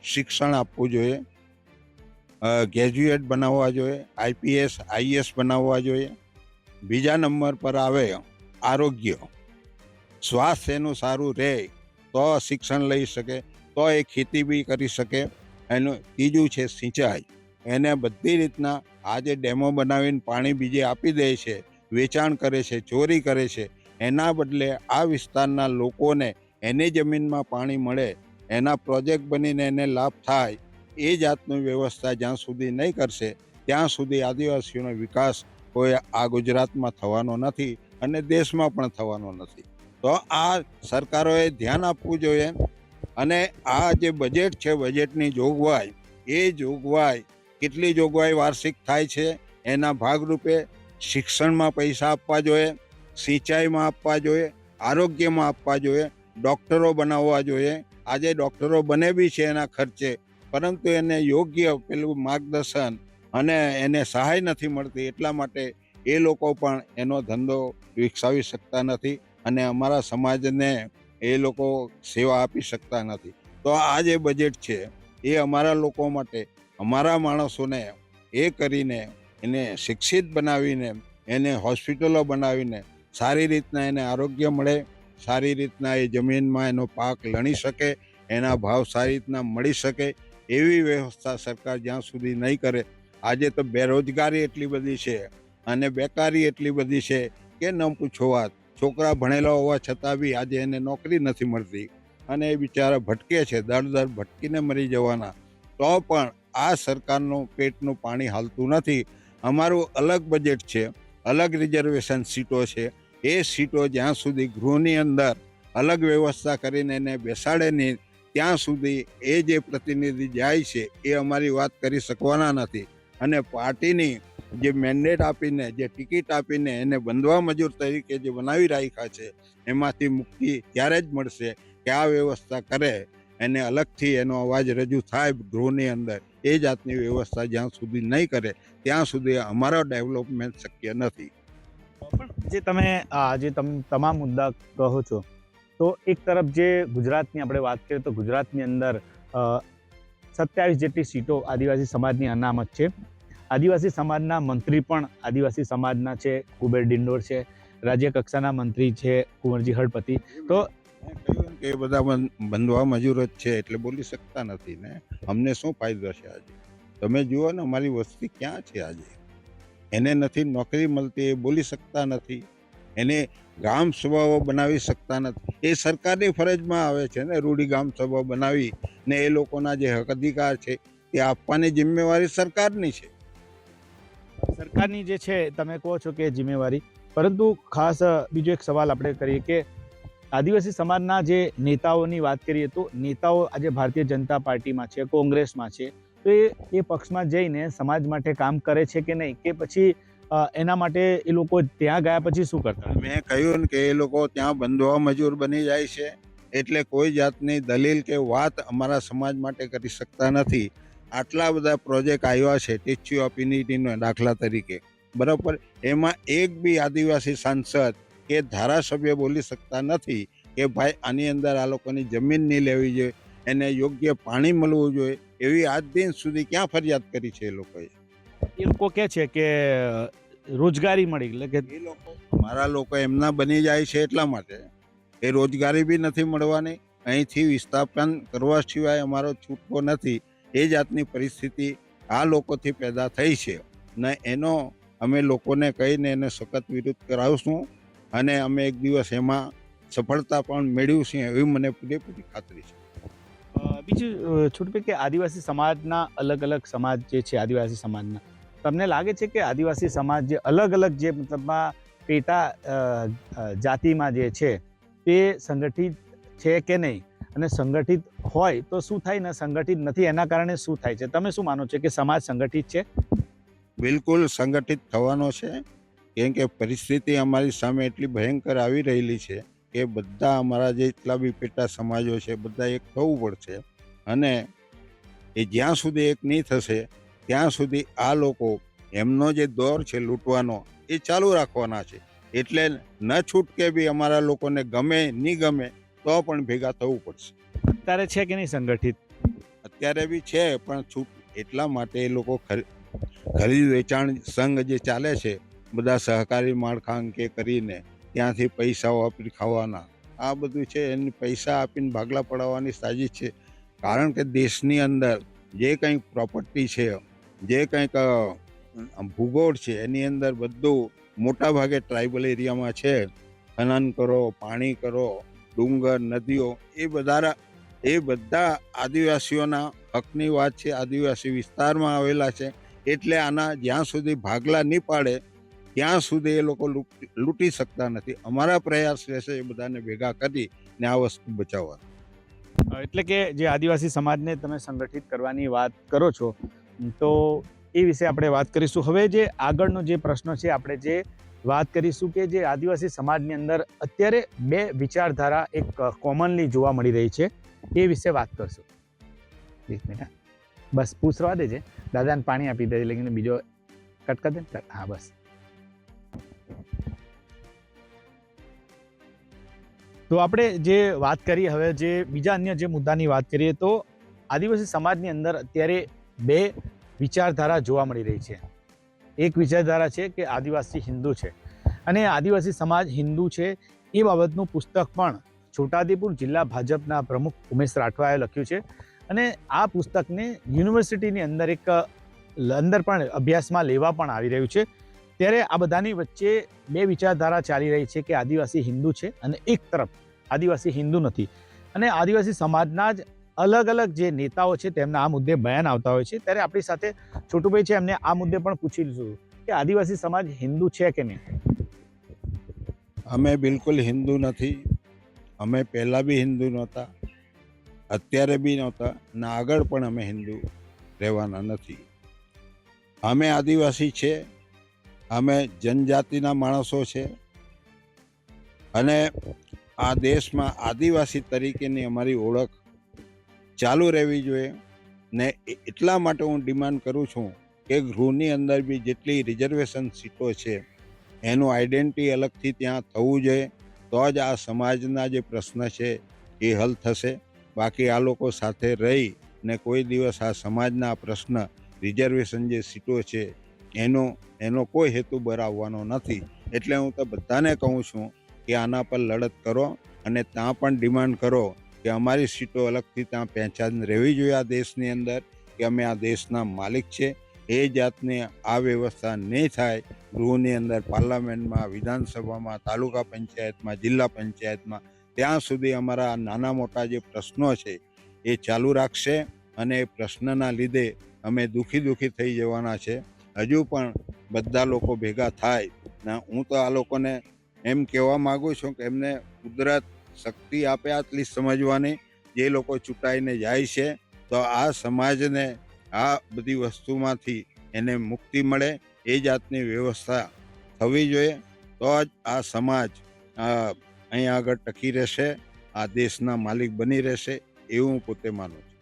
શિક્ષણ આપવું જોઈએ, ગ્રેજ્યુએટ બનાવવા જોઈએ, આઈપીએસ આઈએસ બનાવવા જોઈએ. બીજા નંબર પર આવે આરોગ્ય. સ્વાસ્થ્ય એનું સારું રહે તો શિક્ષણ લઈ શકે, તો એ ખેતી બી કરી શકે. એનું ત્રીજું છે સિંચાઈ. એને બધી રીતના આજે ડેમો બનાવીને પાણી બીજે આપી દે છે, વેચાણ કરે છે, ચોરી કરે છે. એના બદલે આ વિસ્તારના લોકોને એની જમીનમાં પાણી મળે, એના પ્રોજેક્ટ બનીને એને લાભ થાય, એ જાતની વ્યવસ્થા જ્યાં સુધી નહીં કરશે ત્યાં સુધી આદિવાસીઓનો વિકાસ કોઈ આ ગુજરાતમાં થવાનો નથી અને દેશમાં પણ થવાનો નથી. તો આ સરકારોએ ધ્યાન આપવું જોઈએ. અને આ જે બજેટ છે, બજેટની જોગવાઈ, એ જોગવાઈ કેટલી જોગવાઈ વાર્ષિક થાય છે, એના ભાગરૂપે શિક્ષણમાં પૈસા આપવા જોઈએ, સિંચાઈમાં આપવા જોઈએ, આરોગ્યમાં આપવા જોઈએ, ડૉક્ટરો બનાવવા જોઈએ. આજે ડૉક્ટરો બને બી છે એના ખર્ચે, પરંતુ એને યોગ્ય પેલું માર્ગદર્શન અને એને સહાય નથી મળતી. એટલા માટે એ લોકો પણ એનો ધંધો વિકસાવી શકતા નથી અને અમારા સમાજને એ લોકો સેવા આપી શકતા નથી. તો આ જે બજેટ છે એ અમારા લોકો માટે, અમારા માણસોને એ કરીને એને શિક્ષિત બનાવીને, એને હોસ્પિટલો બનાવીને સારી રીતના એને આરોગ્ય મળે, સારી રીતના એ જમીનમાં એનો પાક લણી શકે, એના ભાવ સારી રીતના મળી શકે, એવી વ્યવસ્થા સરકાર જ્યાં સુધી નહીં કરે. આજે તો બેરોજગારી એટલી બધી છે અને બેકારી એટલી બધી છે કે ન પૂછો વાત. છોકરા ભણેલા હોવા છતાં બી આજે એને નોકરી નથી મળતી અને એ બિચારા ભટકે છે, દર ભટકીને મરી જવાના. તો પણ આ સરકારનું પેટનું પાણી હાલતું નથી. અમારું અલગ બજેટ છે, અલગ રિઝર્વેશન સીટો છે. એ સીટો જ્યાં સુધી ગૃહની અંદર અલગ વ્યવસ્થા કરીને એને બેસાડે નહીં ત્યાં સુધી એ જે પ્રતિનિધિ જાય છે એ અમારી વાત કરી શકવાના નથી. અને પાર્ટીની જે મેન્ડેટ આપીને, જે ટિકિટ આપીને એને બંધવા મજૂર તરીકે જે બનાવી રાખ્યા છે, એમાંથી મુક્તિ ત્યારે જ મળશે કે આ વ્યવસ્થા કરે, એને અલગથી એનો અવાજ રજૂ થાય ગૃહની અંદર. એ જાતની વ્યવસ્થા જ્યાં સુધી નહીં કરે ત્યાં સુધી અમારો ડેવલપમેન્ટ શક્ય નથી. પણ જે તમે તમામ મુદ્દા કહો છો, તો એક તરફ જે ગુજરાતની આપણે વાત કરીએ તો ગુજરાતની અંદર 27 જેટલી સીટો આદિવાસી સમાજની અનામત છે. આદિવાસી સમાજના મંત્રી પણ આદિવાસી સમાજના છે, કુબેર ડિંડોર છે, રાજ્ય કક્ષાના મંત્રી છે કુંવરજી હળપતિ. તો મેં કહ્યું કે એ બધા બંધવા મજૂર જ છે એટલે બોલી શકતા નથી ને. અમને શું ફાયદો છે આજે? તમે જુઓ ને અમારી વસ્તી ક્યાં છે આજે. એને નથી નોકરી મળતી, એ બોલી શકતા નથી, એને ગામ સભાઓ બનાવી શકતા નથી. એ સરકારની ફરજમાં આવે છે ને, રૂઢી ગામ સભા બનાવી ને એ લોકોના જે હક અધિકાર છે એ આપવાની જિમ્મેવારી સરકારની છે. સરકારની જે છે તમે કહો છો કે જિમ્મેવારી, પરંતુ ખાસ બીજો એક સવાલ આપણે કરીએ કે આદિવાસી સમાજના જે નેતાઓની વાત કરીએ તો નેતાઓ આજે ભારતીય જનતા પાર્ટીમાં છે, કોંગ્રેસમાં છે, તો એ પક્ષમાં જઈને સમાજ માટે કામ કરે છે કે નહીં, કે પછી એના માટે એ લોકો ત્યાં ગયા પછી શું કરતા? મેં કહ્યું ને કે એ લોકો ત્યાં બંધવા મજૂર બની જાય છે એટલે કોઈ જાતની દલીલ કે વાત અમારા સમાજ માટે કરી શકતા નથી. આટલા બધા પ્રોજેક્ટ આવ્યા છે, સ્ટેચ્યુ ઓફ યુનિટીનો દાખલા તરીકે, બરાબર, એમાં એક બી આદિવાસી સાંસદ કે ધારાસભ્ય બોલી શકતા નથી કે ભાઈ આની અંદર આ લોકોની જમીન નહીં લેવી જોઈએ, એને યોગ્ય પાણી મળવું જોઈએ. એવી આજ દિન સુધી ક્યાં ફરિયાદ કરી છે એ લોકોએ? એ લોકો કહે છે કે રોજગારી મળી, એટલે કે એ લોકો, મારા લોકો એમના બની જાય છે એટલા માટે એ રોજગારી બી નથી મળવાની, અહીંથી વિસ્થાપન કરવા સિવાય અમારો છૂટકો નથી. એ જાતની પરિસ્થિતિ આ લોકોથી પેદા થઈ છે ને એનો અમે લોકોને કહીને એને સખત વિરોધ કરાવશું અને અમે એક દિવસ એમાં સફળતા પણ મેળવીશું એવી મને પૂરેપૂરી ખાતરી છે. બીજું છૂટકે કે આદિવાસી સમાજના અલગ અલગ સમાજ જે છે, આદિવાસી સમાજના, તમને લાગે છે કે આદિવાસી સમાજ જે અલગ અલગ જે મતલબમાં પેટા જાતિમાં જે છે તે સંગઠિત છે કે નહીં, અને સંગઠિત હોય તો શું થાય ને સંગઠિત નથી એના કારણે શું થાય છે? તમે શું માનો છો કે સમાજ સંગઠિત છે? બિલકુલ સંગઠિત થવાનો છે, કેમ કે પરિસ્થિતિ અમારી સામે એટલી ભયંકર આવી રહેલી છે કે બધા અમારા જેટલા બી પેટા સમાજો છે બધા એક થવું પડશે. અને એ જ્યાં સુધી એક નહીં થશે ત્યાં સુધી આ લોકો એમનો જે દોર છે લૂંટવાનો એ ચાલુ રાખવાના છે. એટલે ન છૂટકે બી અમારા લોકોને ગમે નહીં ગમે તો પણ ભેગા થવું પડશે. અત્યારે છે કે નહીં સંગઠિત? અત્યારે બી છે, પણ છૂટ એટલા માટે એ લોકો ખરીદ વેચાણ સંઘ જે ચાલે છે, બધા સહકારી માળખા અંકે કરીને ત્યાંથી પૈસાઓ આપી ખાવાના, આ બધું છે. એની પૈસા આપીને ભાગલા પડાવવાની સાજિશ છે. કારણ કે દેશની અંદર જે કંઈક પ્રોપર્ટી છે, જે કંઈક ભૂગોળ છે, એની અંદર બધું મોટા ભાગે ટ્રાઇબલ એરિયામાં છે. ખનન કરો, પાણી કરો, ડુંગર, નદીઓ, એ બધા આદિવાસીઓના હકની વાત છે. આદિવાસી વિસ્તારમાં આવેલા છે, એટલે આના જ્યાં સુધી ભાગલા નહીં પાડે ત્યાં સુધી એ લોકો લૂંટી શકતા નથી. અમારા પ્રયાસ રહેશે એ બધાને ભેગા કરી ને આ વસ્તુ બચાવવા. એટલે કે જે આદિવાસી સમાજને તમે સંગઠિત કરવાની વાત કરો છો, તો એ વિશે આપણે વાત કરીશું. હવે જે આગળનો જે પ્રશ્ન છે, આપણે જે વાત કરીશું કે જે આદિવાસી સમાજની અંદર અત્યારે બે વિચારધારા એક કોમનલી જોવા મળી રહી છે, એ વિશે વાત કરશું. એક મિનિટ, બસ પૂછવા દેજે, દાદાને પાણી આપી દે, લેકિન બીજો કટ કરી દે. હા બસ. તો આપણે જે વાત કરીએ, હવે જે બીજા અન્ય જે મુદ્દાની વાત કરીએ, તો આદિવાસી સમાજની અંદર અત્યારે બે વિચારધારા જોવા મળી રહી છે. એક વિચારધારા છે કે આદિવાસી હિન્દુ છે, અને આદિવાસી સમાજ હિન્દુ છે એ બાબતનું પુસ્તક પણ છોટાઉદેપુર જિલ્લા ભાજપના પ્રમુખ ઉમેશ રાઠવાએ લખ્યું છે, અને આ પુસ્તકને યુનિવર્સિટીની અંદર અંદર પણ અભ્યાસમાં લેવા પણ આવી રહ્યું છે. ત્યારે આ બધાની વચ્ચે બે વિચારધારા ચાલી રહી છે કે આદિવાસી હિન્દુ છે અને એક તરફ આદિવાસી હિન્દુ નથી. અને આદિવાસી સમાજના જ અલગ અલગ જે નેતાઓ છે તેમના આ મુદ્દે બયાન આવતા હોય છે. ત્યારે આપણી સાથે છોટુભાઈ છે, એમને આ મુદ્દે પણ પૂછી લીધું કે આદિવાસી સમાજ હિન્દુ છે કે નહીં. અમે બિલકુલ હિન્દુ નથી. અમે પહેલાં બી હિન્દુ નહોતા, અત્યારે બી નહોતા, ને આગળ પણ અમે હિન્દુ રહેવાના નથી. અમે આદિવાસી છે, અમે જનજાતિના માણસો છે, અને આ દેશમાં આદિવાસી તરીકેની અમારી ઓળખ ચાલુ રહેવી જોઈએ. ને એટલા માટે હું ડિમાન્ડ કરું છું કે ગૃહની અંદર બી જેટલી રિઝર્વેશન સીટો છે એનું આઈડેન્ટિટી અલગથી ત્યાં થવું જોઈએ, તો જ આ સમાજના જે પ્રશ્ન છે એ હલ થશે. બાકી આ લોકો સાથે રહી ને કોઈ દિવસ આ સમાજના પ્રશ્ન, રિઝર્વેશન જે સીટો છે એનો કોઈ હેતુ બરાવવાનો નથી. એટલે હું તો બધાને કહું છું કે આના પર લડત કરો, અને ત્યાં પણ ડિમાન્ડ કરો કે અમારી સીટો અલગથી ત્યાં પહેચાન રહેવી જોઈએ આ દેશની અંદર, કે અમે આ દેશના માલિક છે. એ જાતની આ વ્યવસ્થા નહીં થાય ગૃહની અંદર, પાર્લામેન્ટમાં, વિધાનસભામાં, તાલુકા પંચાયતમાં, જિલ્લા પંચાયતમાં, ત્યાં સુધી અમારા નાના મોટા જે પ્રશ્નો છે એ ચાલુ રાખશે. અને એ પ્રશ્નના લીધે અમે દુઃખી થઈ જવાના છે. હજુ પણ બધા લોકો ભેગા થાય ને હું તો આ લોકોને એમ કહેવા માગું છું કે એમને કુદરત શક્તિ આપે આટલી સમજવાની. જે લોકો ચૂંટાઈને જાય છે તો આ સમાજને આ બધી વસ્તુમાંથી એને મુક્તિ મળે, એ જાતની વ્યવસ્થા થવી જોઈએ. તો જ આ સમાજ અહીંયા આગળ ટકી રહેશે, આ દેશના માલિક બની રહેશે, એવું હું પોતે માનું છું.